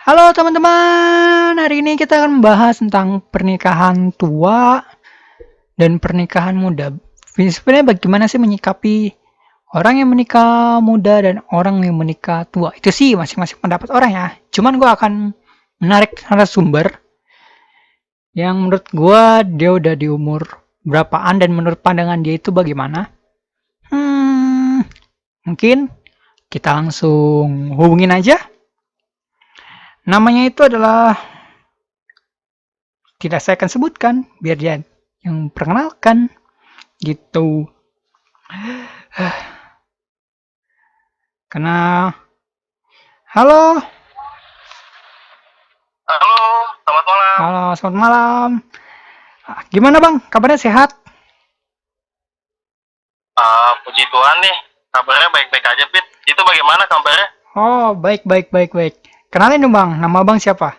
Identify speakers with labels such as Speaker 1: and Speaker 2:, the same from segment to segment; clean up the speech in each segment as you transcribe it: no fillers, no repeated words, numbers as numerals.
Speaker 1: Halo teman-teman, hari ini kita akan membahas tentang pernikahan tua dan pernikahan muda. Sebenarnya bagaimana sih menyikapi orang yang menikah muda dan orang yang menikah tua? Itu sih masing-masing pendapat orang ya. Cuman gue akan menarik narasumber yang menurut gue dia udah di umur berapaan dan menurut pandangan dia itu bagaimana. Hmm, mungkin kita langsung hubungin aja. Namanya itu adalah tidak saya akan sebutkan biar dia yang perkenalkan gitu. Karena halo,
Speaker 2: Halo, selamat malam.
Speaker 1: halo, selamat malam. Gimana bang? Kabarnya sehat?
Speaker 2: Puji Tuhan nih, kabarnya baik-baik aja, Pit. Itu bagaimana kabarnya?
Speaker 1: Oh, baik, baik, baik, baik. Kenalin dong bang, nama bang siapa?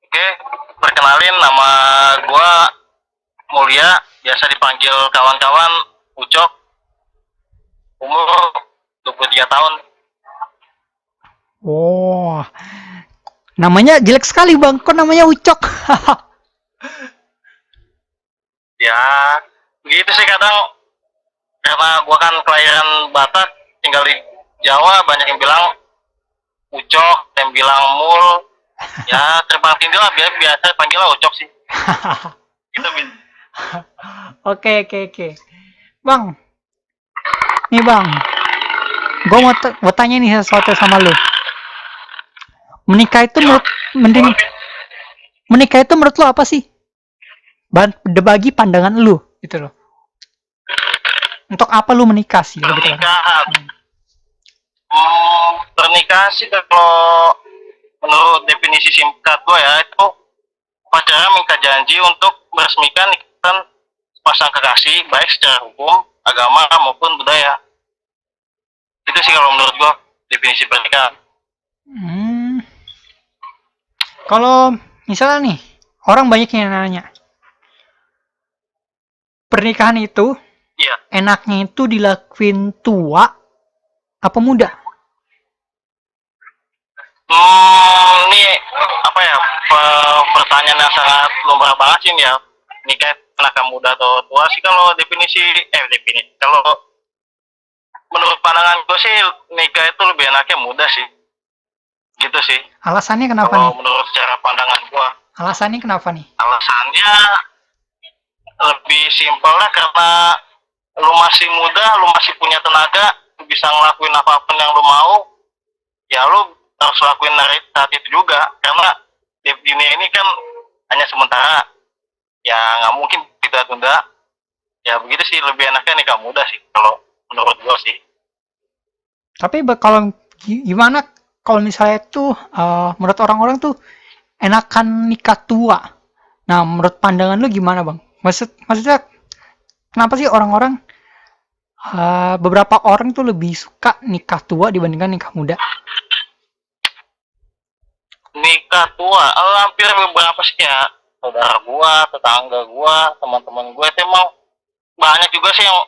Speaker 2: Oke, perkenalin nama gua Mulia, biasa dipanggil kawan-kawan Ucok, umur 23 tahun.
Speaker 1: Oh, namanya jelek sekali bang. Kok namanya Ucok?
Speaker 2: Ya, begitu sih kadang, karena gua kan kelahiran Batak, tinggal di Jawa, banyak yang bilang Ucok, yang bilang Mul. Ya, terbang tinggi lah, biasa panggil lah Ucok sih. Gitu, Pit.
Speaker 1: Oke, oke, oke. Bang, nih bang, gue mau tanya nih sesuatu sama lu. Menikah itu
Speaker 2: Yuk,
Speaker 1: mending
Speaker 2: boleh, Pit.
Speaker 1: menikah itu menurut lu apa sih? Bagi pandangan lu gitu loh. Untuk apa lu menikah sih lebih tepatnya?
Speaker 2: Pernikahan.
Speaker 1: Hmm.
Speaker 2: Pernikahan sih kalau menurut definisi singkat gue ya itu pacaran minta janji untuk meresmikan ikatan pasang kekasih baik secara hukum, agama maupun budaya. Itu sih kalau menurut gue definisi pernikahan.
Speaker 1: Hmm. Kalau misalnya nih, orang banyak yang nanya, pernikahan itu
Speaker 2: Iya.
Speaker 1: enaknya itu dilakuin tua apa muda?
Speaker 2: Ini apa ya pertanyaan yang sangat lumrah banget sih ya. Nikah anak muda atau tua sih kalau definisi kalau menurut pandangan gue sih nikah itu lebih enaknya muda sih gitu sih
Speaker 1: Alasannya kenapa nih?
Speaker 2: kalau menurut cara pandangan gua.
Speaker 1: Alasannya kenapa nih?
Speaker 2: Alasannya lebih simpel lah karena lu masih muda, lu masih punya tenaga, lu bisa ngelakuin apapun yang lu mau, ya lu harus lakuin dari saat itu juga karena di dunia ini kan hanya sementara, ya nggak mungkin kita tunda. Ya begitu sih, lebih enaknya nikah muda sih kalau menurut gua sih.
Speaker 1: Tapi kalau gimana kalau misalnya tuh menurut orang-orang tuh enakan nikah tua. Nah, menurut pandangan lu gimana, Bang? Maksudnya kenapa sih orang-orang beberapa orang tuh lebih suka nikah tua dibandingkan nikah muda?
Speaker 2: Nikah tua, hampir beberapa sih ya, saudara gua, tetangga gua, teman-teman gua itu emang banyak juga sih yang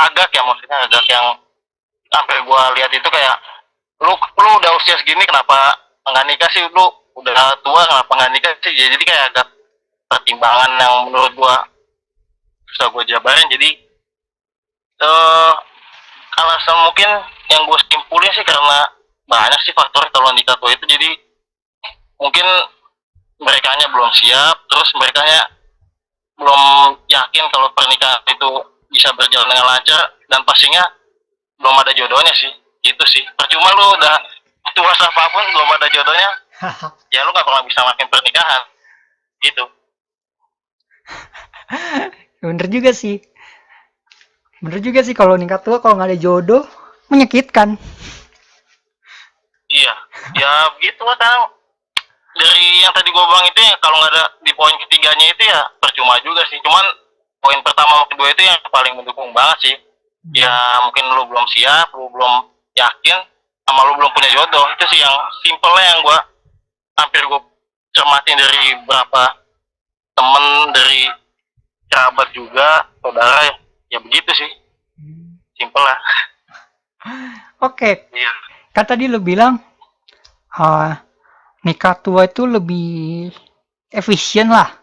Speaker 2: agak ya, maksudnya agak yang hampir gua lihat itu kayak lu udah usia segini kenapa nggak nikah sih, lu udah tua kenapa nggak nikah sih, jadi kayak agak pertimbangan yang menurut gua susah gua jabarin. Jadi eh alasan mungkin yang gue simpulin sih karena banyak sih faktor kalau nikah tua itu. Jadi mungkin mereka belum siap, terus mereka belum yakin kalau pernikahan itu bisa berjalan dengan lancar, dan pastinya belum ada jodohnya sih. Gitu sih, percuma lu udah tua apapun belum ada jodohnya, ya lu gak bakal bisa makin pernikahan gitu.
Speaker 1: Bener juga sih. Bener juga sih kalau nikah tua kalau nggak ada jodoh menyakitkan.
Speaker 2: Iya, ya begitu lah kan. Dari yang tadi gue bilang itu ya, kalau nggak ada di poin ketiganya itu ya percuma juga sih. Cuman poin pertama sama kedua itu yang paling mendukung banget sih. Ya mungkin lu belum siap, lu belum yakin, sama lu belum punya jodoh. Itu sih yang simpelnya yang gue hampir gue cermatin dari beberapa temen, dari kerabat juga, saudara ya, ya begitu sih. Simpel lah.
Speaker 1: Oke,
Speaker 2: Iya.
Speaker 1: Kan tadi lu bilang ah, nikah tua itu lebih efisien lah.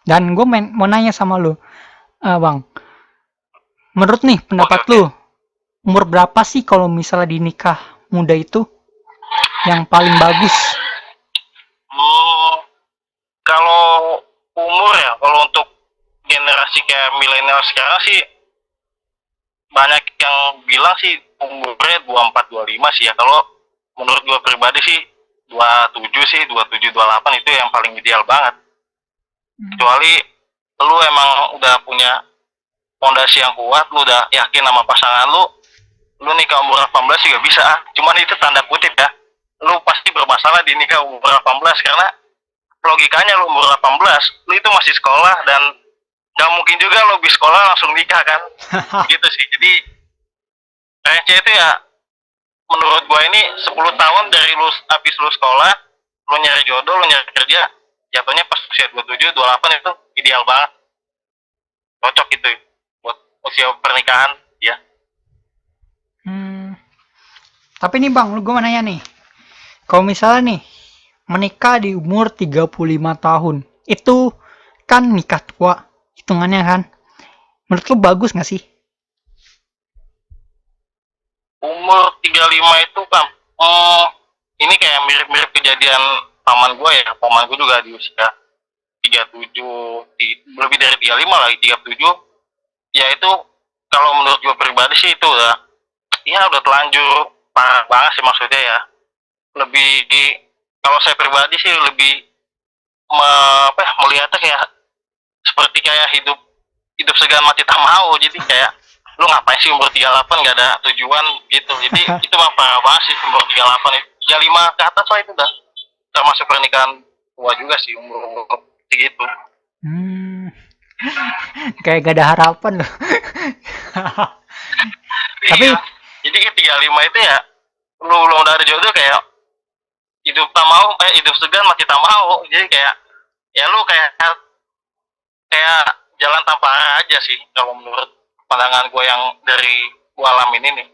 Speaker 1: Dan gue mau nanya sama lu, bang, menurut nih
Speaker 2: Oke,
Speaker 1: pendapat
Speaker 2: oke.
Speaker 1: lu, umur berapa sih kalau misalnya di nikah muda itu yang paling bagus?
Speaker 2: Hmm, kalau umur ya, kalau untuk generasi kayak milenial sekarang sih banyak yang bilang sih umurnya 24 25 sih ya. Kalau menurut gue pribadi sih 27 sih, 27 28 itu yang paling ideal banget. Kecuali lu emang udah punya fondasi yang kuat, lu udah yakin sama pasangan lu nikah umur 18 juga bisa. Cuman itu tanda kutip ya. Lu pasti bermasalah di nikah umur 18 karena logikanya lu umur 18, lu itu masih sekolah dan nggak mungkin juga lu habis sekolah langsung nikah kan. Gitu sih. Jadi kayaknya itu ya menurut gua ini 10 tahun dari lu habis lu sekolah, lu nyari jodoh, lu nyari kerja, jatuhnya pas usia 27, 28 itu ideal banget. Cocok itu buat usia pernikahan ya.
Speaker 1: Hmm, tapi nih bang, gue mau nanya nih, kalau misalnya nih menikah di umur 35 tahun, itu kan nikah tua, hitungannya kan. Menurut lu bagus nggak sih?
Speaker 2: Umur 35 itu kan ini kayak mirip-mirip kejadian paman gue ya. Paman gue juga di usia 37, lebih dari 35 lagi, 37. Ya itu kalau menurut gue pribadi sih itu udah ya udah telanjur parah banget sih maksudnya ya. Lebih kalau saya pribadi sih lebih melihatnya kayak seperti kayak hidup hidup segan mati tak mau. Jadi kayak lu ngapain sih umur 38 gak ada tujuan gitu. Jadi itu mah parah banget sih umur 38 itu. 35 ke atas lah itu udah termasuk pernikahan tua juga sih umur segitu.
Speaker 1: Hmm, kayak gak ada harapan loh. Tapi
Speaker 2: Iya. Jadi ke 35 itu ya lu belum ada jodoh kayak hidup tak mau, hidup segan mati tak mau. Jadi kayak ya lu kayak kayak jalan tanpa arah aja sih kalau menurut pandangan gue yang dari gue alamin ini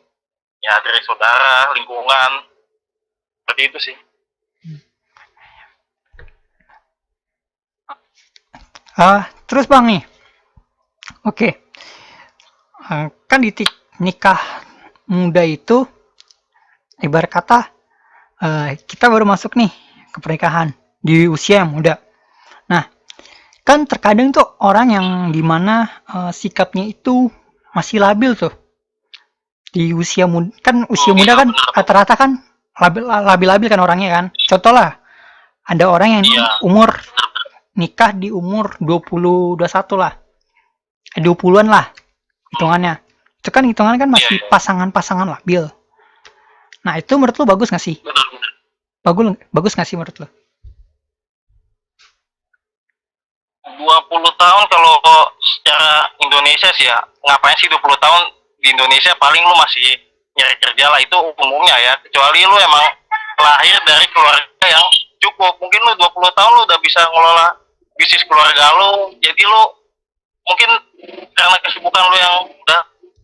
Speaker 2: ya, dari saudara lingkungan seperti itu sih.
Speaker 1: terus bang nih, oke, kan di nikah muda itu ibarat kata kita baru masuk nih ke pernikahan di usia yang muda. Nah, kan terkadang tuh orang yang dimana sikapnya itu masih labil tuh di usia muda. Kan usia muda
Speaker 2: Iya
Speaker 1: kan
Speaker 2: bener tuh.
Speaker 1: rata-rata kan labil-labil kan orangnya kan. Contoh lah, ada orang yang
Speaker 2: Iya
Speaker 1: umur nikah di umur 20 21 lah. 20-an lah hitungannya. Itu kan hitungannya kan
Speaker 2: iya
Speaker 1: masih
Speaker 2: iya
Speaker 1: pasangan-pasangan labil. Nah, itu menurut lo bagus gak sih?
Speaker 2: bener bener.
Speaker 1: Bagus bagus gak sih menurut lo?
Speaker 2: 20 tahun kalau secara Indonesia sih ya, ngapain sih 20 tahun di Indonesia, paling lu masih nyari kerja lah itu umumnya ya, kecuali lu emang lahir dari keluarga yang cukup. Mungkin lu 20 tahun lu udah bisa ngelola bisnis keluarga lu, jadi lu mungkin karena kesibukan lu yang udah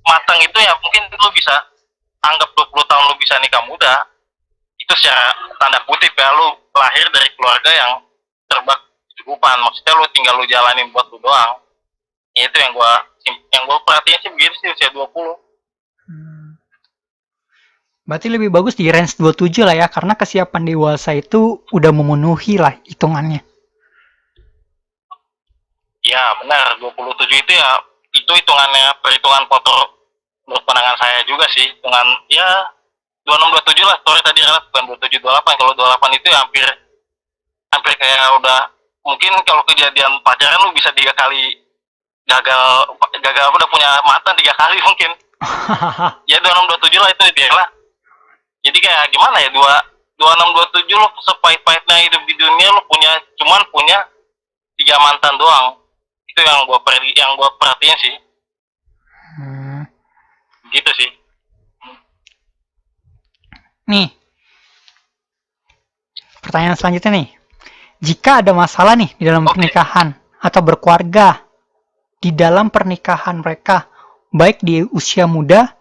Speaker 2: matang itu ya, mungkin lu bisa anggap 20 tahun lu bisa nikah muda. Itu secara tanda kutip ya, lu lahir dari keluarga yang terbak kecukupan, maksudnya lu tinggal lu jalanin buat lu doang. Ya, itu yang gua perhatiin sih begitu sih usia 20.
Speaker 1: Hmm. Berarti lebih bagus di range 27 lah ya, karena kesiapan dewasa itu udah memenuhi lah hitungannya.
Speaker 2: Ya benar, 27 itu ya itu hitungannya perhitungan kotor menurut pandangan saya juga sih, dengan ya 26 27 lah, sorry tadi relatif bukan 27 28. Kalau 28 itu ya hampir hampir kayak udah, mungkin kalau kejadian pacaran lu bisa 3 kali gagal, gagal udah punya mantan 3 kali mungkin. Ya 26 27 lah itu dia lah. Jadi kayak gimana ya, 26 27 lu sepahit-pahitnya hidup di dunia lu punya 3 mantan doang. Itu yang gua perhatiin sih.
Speaker 1: Hmm.
Speaker 2: Gitu sih.
Speaker 1: Nih, pertanyaan selanjutnya nih. Jika ada masalah nih di dalam
Speaker 2: Oke.
Speaker 1: pernikahan atau berkeluarga di dalam pernikahan mereka, baik di usia muda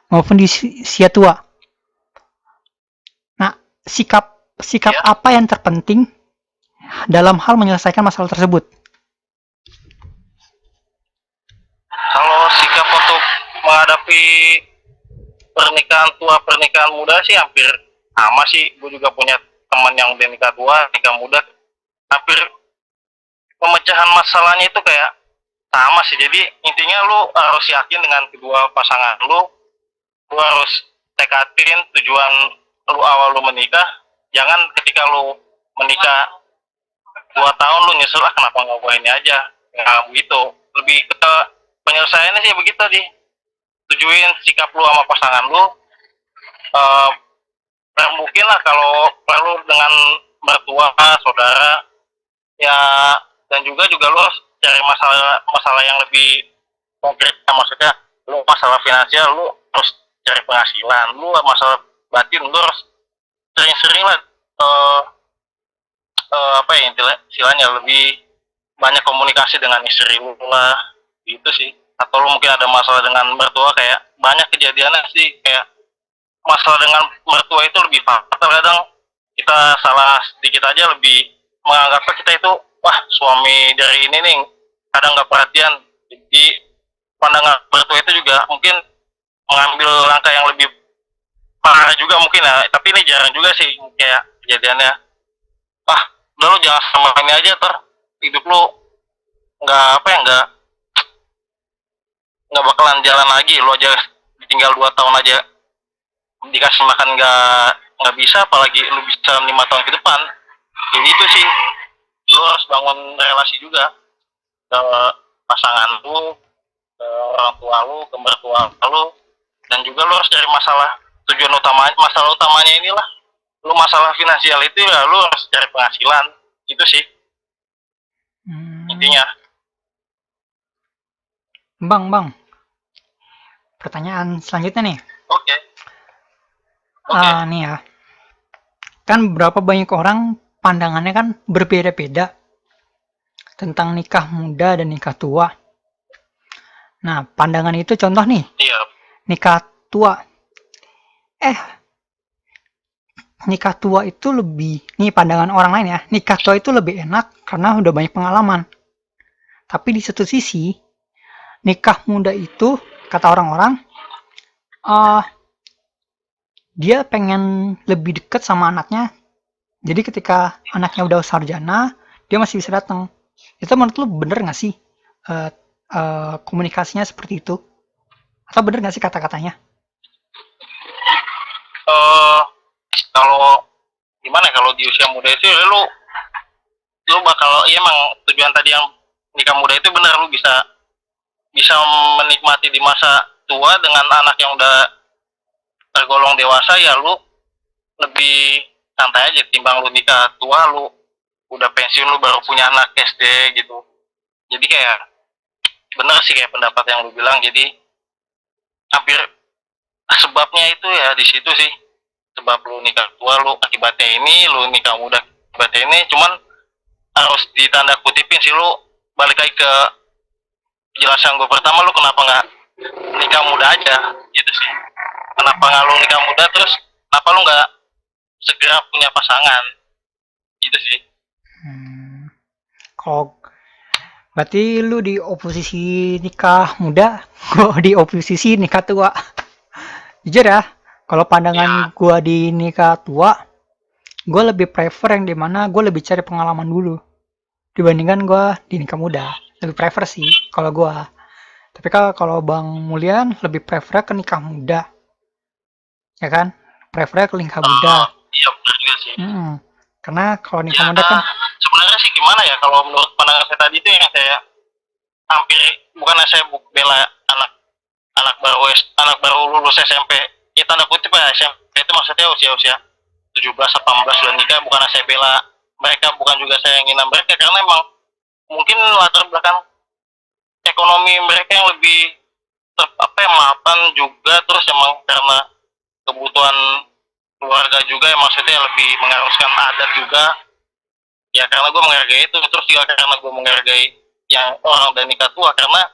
Speaker 1: maupun di usia tua, sikap sikap
Speaker 2: Ya,
Speaker 1: apa yang terpenting dalam hal menyelesaikan masalah tersebut?
Speaker 2: kalau sikap untuk menghadapi pernikahan tua, pernikahan muda sih hampir sama sih. Gue juga punya teman yang udah nikah tua, nikah muda. Hampir pemecahan masalahnya itu kayak sama sih. Jadi intinya lu harus yakin dengan kedua pasangan lu. Lu harus tekatin tujuan lu awal lu menikah. Jangan ketika lu menikah 2 tahun lu nyesel kenapa nggak gue ini aja. Nggak begitu. Lebih ke penyelesaiannya sih begitu di tujuin sikap lu sama pasangan lu. Eh, mungkin lah kalau perlu dengan mertua, saudara, ya, dan juga lu harus cari masalah masalah yang lebih konkret. Maksudnya lu masalah finansial lu harus cari penghasilan, lu masalah batin lu harus sering-sering lah, eh apa ya istilahnya lebih banyak komunikasi dengan istri lu lah gitu sih. Atau lu mungkin ada masalah dengan mertua, kayak banyak kejadiannya sih, kayak masalah dengan mertua itu lebih fatal. Kadang kita salah sedikit aja lebih menganggap kita itu wah suami dari ini nih, kadang nggak perhatian. Jadi pandangan mertua itu juga mungkin mengambil langkah yang lebih parah juga mungkin ya. Tapi ini jarang juga sih kayak kejadiannya. Wah, udah lu jangan sama ini aja ter, hidup lu nggak apa ya, nggak bakalan jalan lagi. Lu aja tinggal 2 tahun aja dikasih makan nggak bisa, apalagi lu bisa 5 tahun ke depan. Jadi itu sih, lu harus bangun relasi juga ke pasangan lu, ke orang tua lu, ke mertua lu, dan juga lu harus cari tujuan utama, masalah utamanya inilah. Lu masalah finansial itu ya lu harus cari penghasilan. Itu sih intinya.
Speaker 1: Bang, pertanyaan selanjutnya nih.
Speaker 2: Oke. Oke.
Speaker 1: Nih ya, kan berapa banyak orang pandangannya kan berbeda-beda tentang nikah muda dan nikah tua. Nah, pandangan itu contoh nih,
Speaker 2: Iya.
Speaker 1: nikah tua. Nikah tua itu lebih, nih pandangan orang lain ya, nikah tua itu lebih enak karena udah banyak pengalaman. Tapi di satu sisi, nikah muda itu, kata orang-orang, uh, dia pengen lebih dekat sama anaknya. Jadi ketika anaknya udah sarjana, dia masih bisa datang. Itu menurut lu bener gak sih komunikasinya seperti itu? Atau bener gak sih kata-katanya?
Speaker 2: Kalau gimana ya, kalau di usia muda itu ya lu bakal, iya emang tujuan tadi yang nikah muda itu benar, lu bisa bisa menikmati di masa tua dengan anak yang udah tergolong dewasa. Ya lu lebih santai aja timbang lu nikah tua, lu udah pensiun, lu baru punya anak SD gitu. Jadi kayak bener sih kayak pendapat yang lu bilang. Jadi hampir sebabnya itu ya di situ sih. Sebab lu nikah tua lu akibatnya ini, lu nikah muda akibatnya ini. Cuman harus ditanda kutipin sih, lu balik lagi ke jelasan gue pertama, lu kenapa nggak nikah muda aja gitu sih. Kenapa nggak lu nikah muda, terus kenapa lu nggak segera punya pasangan gitu sih.
Speaker 1: Kalau berarti lu di oposisi nikah muda, gua di oposisi nikah tua. Jujur ya, kalau pandangan gua di nikah tua, gua lebih prefer yang dimana gua lebih cari pengalaman dulu dibandingkan gua di nikah muda. Lebih prefer sih kalau gua. Tapi kalau Bang Mulian lebih prefer ke nikah muda, ya kan? Prefer ke nikah muda.
Speaker 2: Iya benar juga sih.
Speaker 1: Karena kalau nikah muda kan
Speaker 2: sebenarnya sih gimana ya, kalau menurut pandangan saya tadi itu yang saya hampir, bukan saya bela anak anak baru lulus SMP, ya tanda kutip ya, SMP itu maksudnya usia 17-18 sudah nikah. Bukan saya bela mereka, bukan juga saya ingin mereka, karena emang mungkin latar belakang ekonomi mereka yang lebih mapan juga, terus emang karena kebutuhan keluarga juga yang maksudnya lebih mengharuskan adat juga. Ya karena gue menghargai itu, terus juga karena gue menghargai yang orang udah nikah tua, karena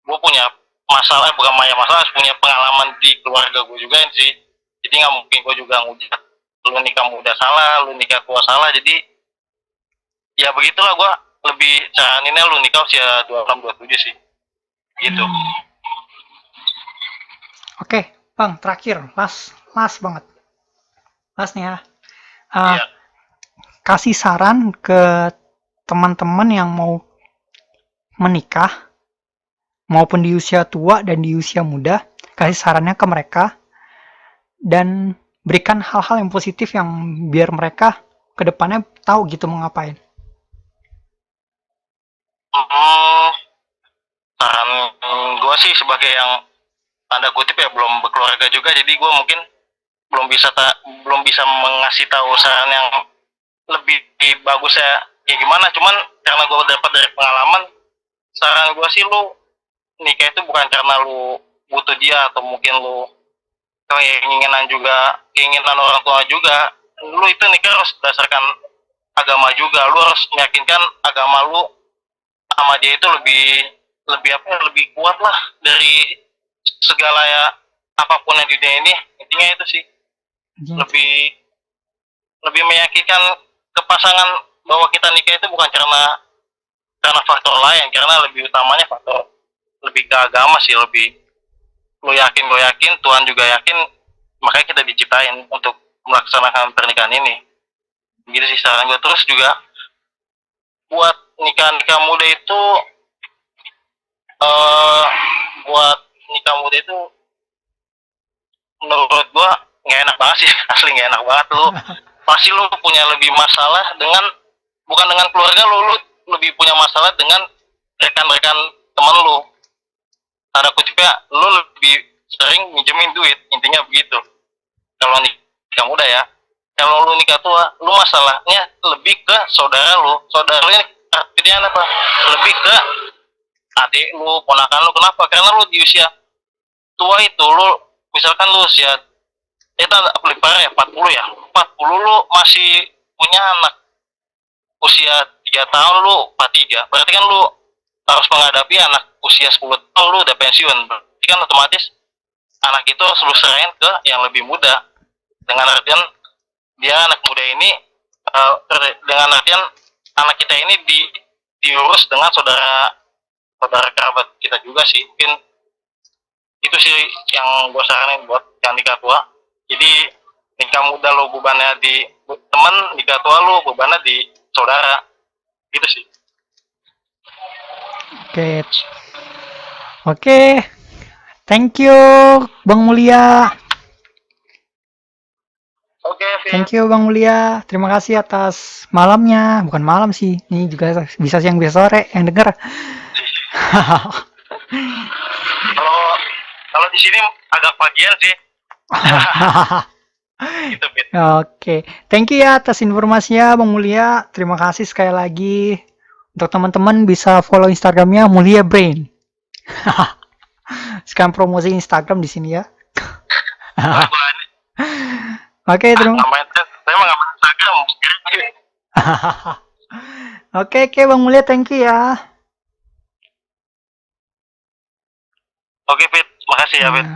Speaker 2: gue punya masalah, bukan banyak masalah, punya pengalaman di keluarga gue juga sih. Jadi nggak mungkin gue juga ngujat lu nikah muda salah, lu nikah tua salah. Jadi ya begitulah, gua lebih saraninnya lu nikah usia 26 27 sih gitu.
Speaker 1: Oke, Bang, terakhir, last banget. Last nih ya.
Speaker 2: Iya.
Speaker 1: Kasih saran ke teman-teman yang mau menikah, maupun di usia tua dan di usia muda, kasih sarannya ke mereka, dan berikan hal-hal yang positif yang biar mereka ke depannya tahu gitu mau ngapain.
Speaker 2: Saran gue sih sebagai yang tanda kutip ya belum berkeluarga juga, jadi gue mungkin belum bisa mengasih tahu saran yang lebih bagus ya gimana. Cuman karena gue dapat dari pengalaman, saran gue sih lu nikah itu bukan karena lu butuh dia atau mungkin lu keinginan orang tua juga. Lu itu nikah harus berdasarkan agama juga. Lu harus meyakinkan agama lu sama dia itu lebih lebih apa ya, lebih kuat lah dari segala ya apapun yang di dunia ini. Intinya itu sih, lebih lebih meyakinkan ke pasangan bahwa kita nikah itu bukan karena faktor lain, karena lebih utamanya faktor lebih ke agama sih. Lebih lu yakin, gue yakin, Tuhan juga yakin, makanya kita diciptain untuk melaksanakan pernikahan ini. Gitu sih saran gue. Terus juga buat nikah muda itu, buat nikah muda itu menurut gua nggak enak banget sih. Asli nggak enak banget. Lu pasti lu punya lebih masalah dengan, bukan dengan keluarga lu lebih punya masalah dengan rekan-rekan teman lu. Tanda kutipnya lu lebih sering minjemin duit, intinya begitu kalau nikah muda ya. Kalau lu nikah tua, lu masalahnya lebih ke saudara lu ini artinya apa, lebih ke adik lu, ponakan lu. Kenapa? Karena lu di usia tua itu, lu misalkan lu usia kita lebih parah ya 40 ya, 40 lu masih punya anak usia 3 tahun, lu 43, berarti kan lu harus menghadapi anak usia 10 tahun, lu udah pensiun. Berarti kan otomatis anak itu harus lu serahin ke yang lebih muda, dengan artian dia anak muda ini dengan artian anak kita ini diurus dengan saudara kerabat kita juga sih. Mungkin itu sih yang gue saranin buat yang nikah tua. Jadi nikah muda lo bebannya di temen, nikah tua lo bebannya di saudara, gitu sih.
Speaker 1: Oke, thank you Bang Mulia. Thank you Bang Mulia. Terima kasih atas malamnya. Bukan malam sih. Ini juga bisa siang bisa sore yang denger.
Speaker 2: Kalau di sini agak pagian sih. Gitu,
Speaker 1: Oke. Thank you ya atas informasinya Bang Mulia. Terima kasih sekali lagi. Untuk teman-teman bisa follow Instagramnya Mulia Brain. Sekarang promosi Instagram di sini ya. Oke, terima kasih.
Speaker 2: Saya mah nggak main Instagram.
Speaker 1: Oke, Bang Mulia, thank you ya.
Speaker 2: Oke, Fit. Makasih ya, Fit.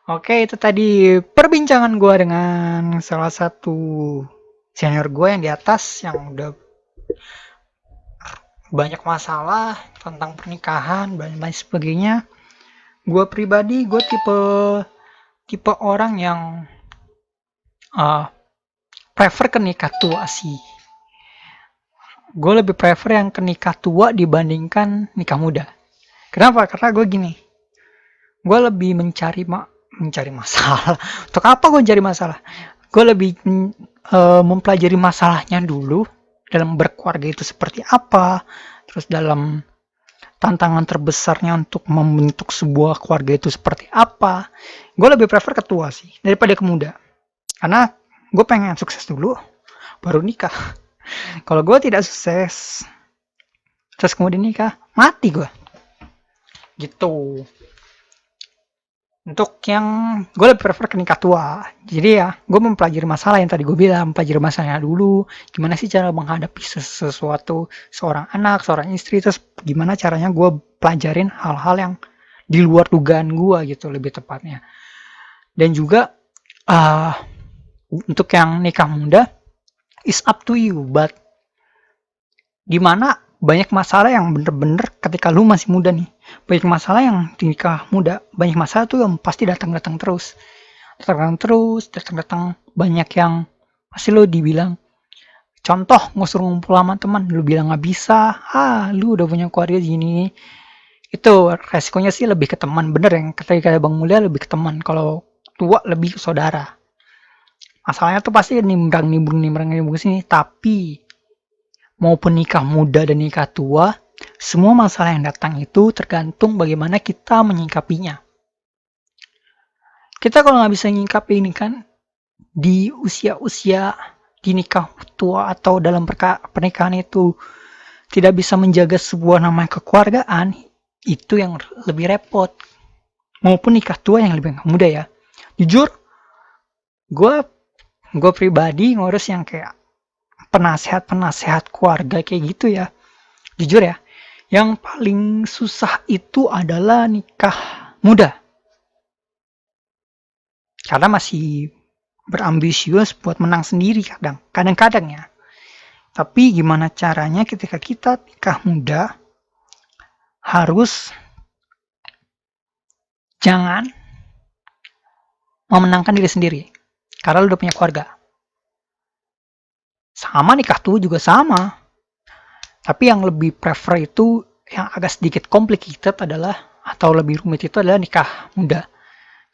Speaker 1: Oke, itu tadi perbincangan gue dengan salah satu senior gue yang di atas, yang udah banyak masalah tentang pernikahan dan lain sebagainya. Gue pribadi, gue tipe orang yang prefer ke nikah tua sih. Gue lebih prefer yang ke nikah tua dibandingkan nikah muda. Kenapa? Karena gue gini, gue lebih mencari masalah. Untuk apa gue cari masalah? Gue lebih mempelajari masalahnya dulu, dalam berkeluarga itu seperti apa, terus dalam tantangan terbesarnya untuk membentuk sebuah keluarga itu seperti apa. Gue lebih prefer ke tua sih daripada ke muda, karena gue pengen sukses dulu baru nikah. Kalau gue tidak sukses terus kemudian nikah, mati gue gitu. Untuk yang gue lebih prefer ke nikah tua. Jadi ya, gue mempelajari masalah yang tadi gue bilang, mempelajari masalahnya dulu. Gimana sih cara menghadapi sesuatu, seorang anak, seorang istri, terus gimana caranya gue pelajarin hal-hal yang di luar dugaan gua gitu lebih tepatnya. Dan juga untuk yang nikah muda is up to you, but dimana banyak masalah yang bener-bener ketika lu masih muda nih, banyak masalah yang di nikah muda, banyak masalah tuh yang pasti datang-datang terus, datang-datang, banyak yang pasti lu dibilang, contoh ngusul ngumpul sama teman, lu bilang nggak bisa, lu udah punya keluarga gini, itu resikonya sih lebih ke teman, bener yang ketika Bang Mulia lebih ke teman, kalau tua lebih ke saudara. Masalahnya tuh pasti nimbrung sini, tapi maupun nikah muda dan nikah tua, semua masalah yang datang itu tergantung bagaimana kita menyikapinya. Kita kalau nggak bisa menyikapi ini kan, di usia-usia di nikah tua atau dalam pernikahan itu tidak bisa menjaga sebuah namanya kekeluargaan, itu yang lebih repot. Maupun nikah tua yang lebih muda ya. Jujur, gue pribadi ngurus yang kayak penasehat keluarga kayak gitu ya. Jujur ya, yang paling susah itu adalah nikah muda. Karena masih berambisius buat menang sendiri kadang-kadang ya. Tapi gimana caranya ketika kita nikah muda, harus jangan memenangkan diri sendiri. Karena lu udah punya keluarga. Sama nikah tua juga sama. Tapi yang lebih prefer itu, yang agak sedikit complicated adalah, atau lebih rumit itu adalah nikah muda.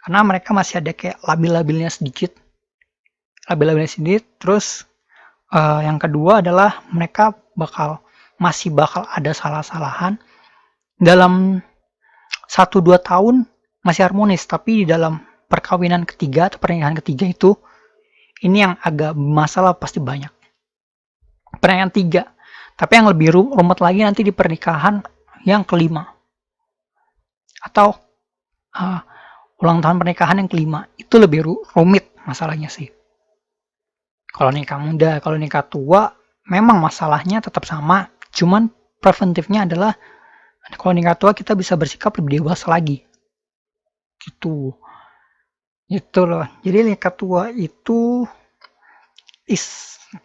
Speaker 1: Karena mereka masih ada kayak labil-labilnya sedikit. Terus yang kedua adalah mereka masih bakal ada salah-salahan. Dalam 1-2 tahun masih harmonis, tapi di dalam perkawinan ketiga atau pernikahan ketiga itu, ini yang agak masalah pasti banyak. Pernikahan 3, tapi yang lebih rumit lagi nanti di pernikahan yang kelima. Atau ulang tahun pernikahan yang kelima, itu lebih rumit masalahnya sih. Kalau nikah muda, kalau nikah tua, memang masalahnya tetap sama, cuman preventifnya adalah kalau nikah tua kita bisa bersikap lebih dewasa lagi. Gitu. Itu loh. Jadi nikah tua itu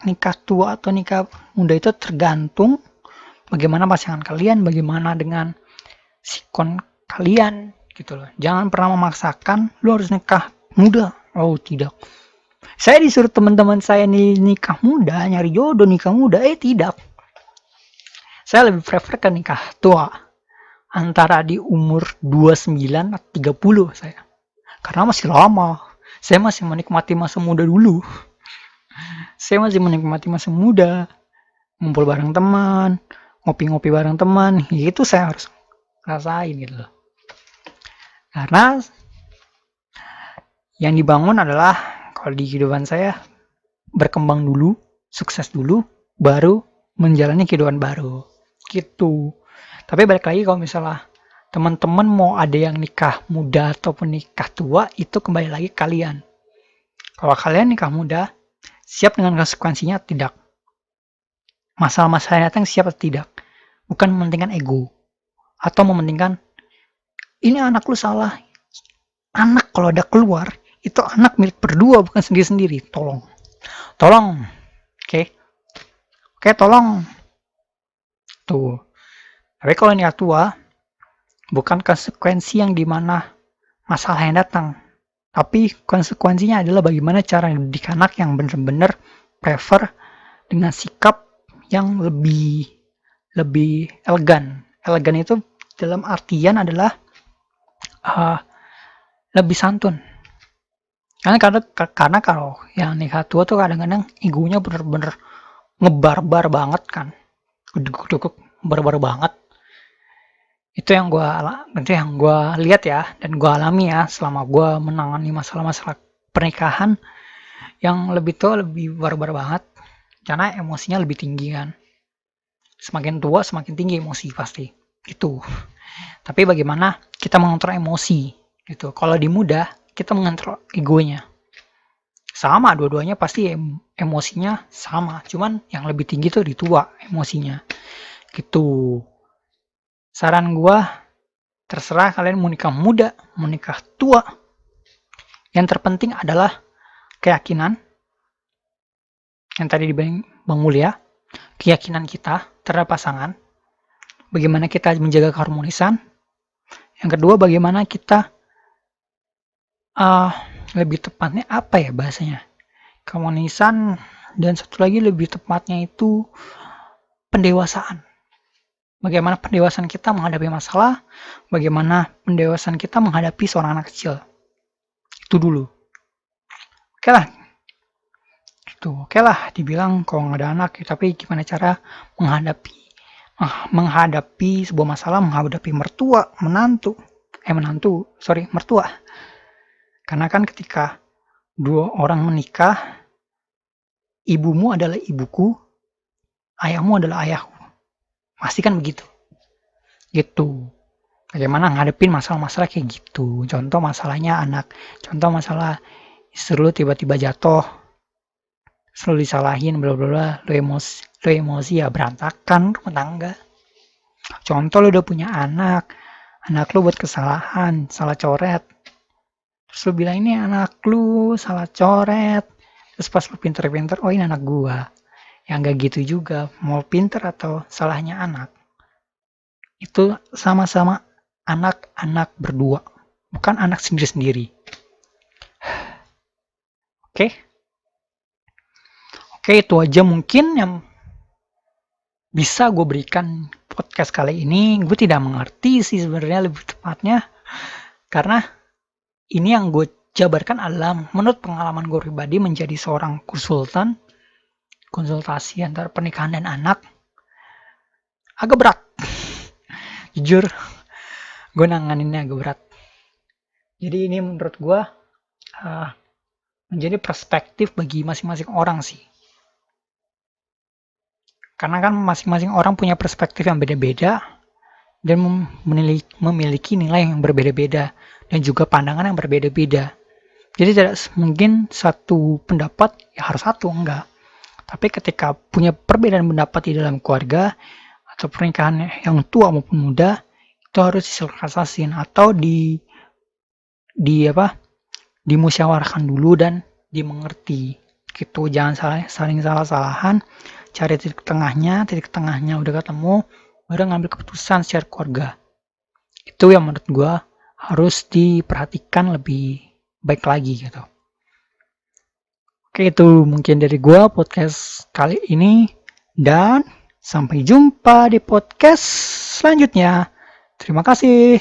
Speaker 1: nikah tua atau nikah muda itu tergantung bagaimana pasangan kalian, bagaimana dengan sikon kalian gitu loh. Jangan pernah memaksakan lu harus nikah muda. Oh, tidak. Saya disuruh teman-teman saya nikah muda, nyari jodoh nikah muda, tidak. Saya lebih prefer ke nikah tua. Antara di umur 29 atau 30 saya. Karena masih lama. Saya masih menikmati masa muda dulu. Saya masih menikmati masa muda. Ngumpul bareng teman, ngopi-ngopi bareng teman, itu saya harus rasain gitu loh. Karena yang dibangun adalah, kalau di kehidupan saya, berkembang dulu, sukses dulu, baru menjalani kehidupan baru. Gitu. Tapi balik lagi kalau misalnya teman-teman mau ada yang nikah muda ataupun nikah tua, itu kembali lagi kalian. Kalau kalian nikah muda, siap dengan konsekuensinya tidak. Masalah-masalah yang datang siap atau tidak. Bukan mementingkan ego. Atau mementingkan, ini anak lu salah. Anak kalau ada keluar, itu anak milik berdua, bukan sendiri-sendiri. Tolong. Oke, tolong. Tuh. Tapi kalau nikah tua, bukan konsekuensi yang dimana masalah yang datang, tapi konsekuensinya adalah bagaimana cara mendidik anak yang benar-benar prefer dengan sikap yang lebih elegan. Elegan itu dalam artian adalah lebih santun. Karena kalau yang nikah tua tuh kadang-kadang egonya bener-bener ngebarbar banget kan, barbar banget. Itu yang gue lihat ya, dan gue alami ya selama gue menangani masalah-masalah pernikahan, yang lebih tua lebih barbar banget, karena emosinya lebih tinggi kan. Semakin tua semakin tinggi emosi pasti itu. Tapi bagaimana kita mengontrol emosi gitu. Kalau di muda kita mengontrol egonya. Sama, dua-duanya pasti emosinya sama, cuman yang lebih tinggi tuh di tua emosinya gitu. Saran gua, Terserah kalian mau nikah muda, mau nikah tua. Yang terpenting adalah keyakinan. Yang tadi dibilang Bang Mulia, keyakinan kita terhadap pasangan. Bagaimana kita menjaga keharmonisan. Yang kedua, bagaimana kita lebih tepatnya apa ya bahasanya? Keharmonisan, dan satu lagi lebih tepatnya itu pendewasaan. Bagaimana pendewasaan kita menghadapi masalah, bagaimana pendewasaan kita menghadapi seorang anak kecil. Itu dulu. Oke lah. Oke lah, dibilang kalau nggak ada anak, tapi gimana cara menghadapi sebuah masalah, menghadapi mertua. Karena kan ketika dua orang menikah, ibumu adalah ibuku, ayahmu adalah ayahku. Pasti kan begitu. Gitu. Bagaimana ngadepin masalah-masalah kayak gitu. Contoh masalahnya anak. Contoh masalah istri lu tiba-tiba jatuh. Selalu disalahin, bla bla bla. Lu emosi ya berantakan rumah tangga. Contoh lu udah punya anak. Anak lu buat kesalahan, salah coret. Terus lu bilang ini anak lu salah coret. Terus pas lu pinter-pinter, oh ini anak gua. Ya nggak gitu juga. Mau pinter atau salahnya anak. Itu sama-sama anak-anak berdua, bukan anak sendiri-sendiri. Oke, itu aja mungkin yang bisa gue berikan podcast kali ini. Gue tidak mengerti sih sebenarnya lebih tepatnya, karena ini yang gue jabarkan adalah menurut pengalaman gue pribadi menjadi seorang konsultasi antara pernikahan dan anak. Agak berat. Jujur, gue nanganinnya agak berat. Jadi ini menurut gue menjadi perspektif bagi masing-masing orang sih. Karena kan masing-masing orang punya perspektif yang beda-beda dan memiliki nilai yang berbeda-beda dan juga pandangan yang berbeda-beda. Jadi tidak mungkin satu pendapat ya harus satu, enggak. Tapi ketika punya perbedaan pendapat di dalam keluarga atau pernikahan yang tua maupun muda, itu harus disosialisasikan atau dimusyawarahkan dulu dan dimengerti. Gitu, jangan saling salah-salahan. Cari titik tengahnya udah ketemu, baru ngambil keputusan secara keluarga. Itu yang menurut gue harus diperhatikan lebih baik lagi gitu. Oke, itu mungkin dari gue podcast kali ini, dan sampai jumpa di podcast selanjutnya. Terima kasih.